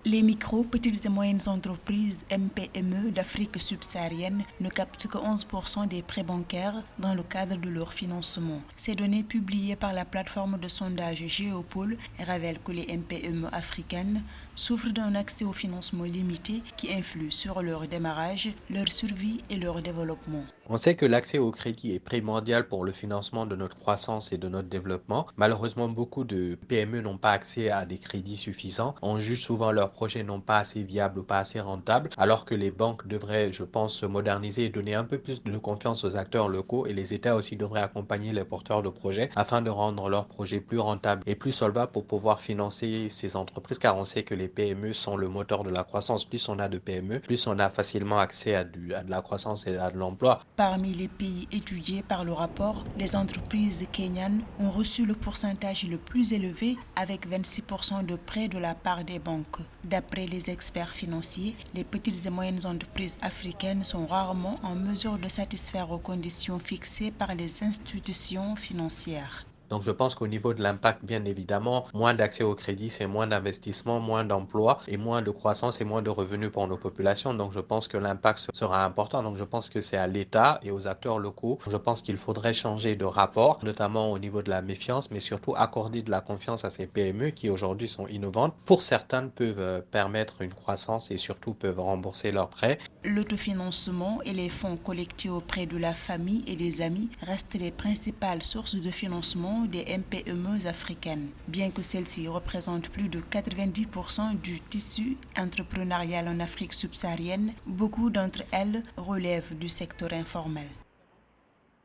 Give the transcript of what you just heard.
Les micro, petites et moyennes entreprises MPME d'Afrique subsaharienne ne captent que 11% des prêts bancaires dans le cadre de leur financement. Ces données publiées par la plateforme de sondage Géopol révèlent que les MPME africaines souffrent d'un accès au financement limité qui influe sur leur démarrage, leur survie et leur développement. On sait que l'accès au crédit est primordial pour le financement de notre croissance et de notre développement. Malheureusement, beaucoup de PME n'ont pas accès à des crédits suffisants. On juge souvent leurs projets non pas assez viables ou pas assez rentables, alors que les banques devraient, je pense, se moderniser et donner un peu plus de confiance aux acteurs locaux, et les États aussi devraient accompagner les porteurs de projets afin de rendre leurs projets plus rentables et plus solvables pour pouvoir financer ces entreprises, car on sait que les PME sont le moteur de la croissance. Plus on a de PME, plus on a facilement accès à de la croissance et à de l'emploi. Parmi les pays étudiés par le rapport, les entreprises kenyanes ont reçu le pourcentage le plus élevé avec 26% de prêts de la part des banques. D'après les experts financiers, les petites et moyennes entreprises africaines sont rarement en mesure de satisfaire aux conditions fixées par les institutions financières. Donc je pense qu'au niveau de l'impact, bien évidemment, moins d'accès au crédit, c'est moins d'investissement, moins d'emplois et moins de croissance et moins de revenus pour nos populations. Donc je pense que l'impact sera important. Donc je pense que c'est à l'État et aux acteurs locaux. Je pense qu'il faudrait changer de rapport, notamment au niveau de la méfiance, mais surtout accorder de la confiance à ces PME qui aujourd'hui sont innovantes. Pour certaines, peuvent permettre une croissance et surtout peuvent rembourser leurs prêts. L'autofinancement et les fonds collectés auprès de la famille et des amis restent les principales sources de financement des MPME africaines. Bien que celles-ci représentent plus de 90% du tissu entrepreneurial en Afrique subsaharienne, beaucoup d'entre elles relèvent du secteur informel.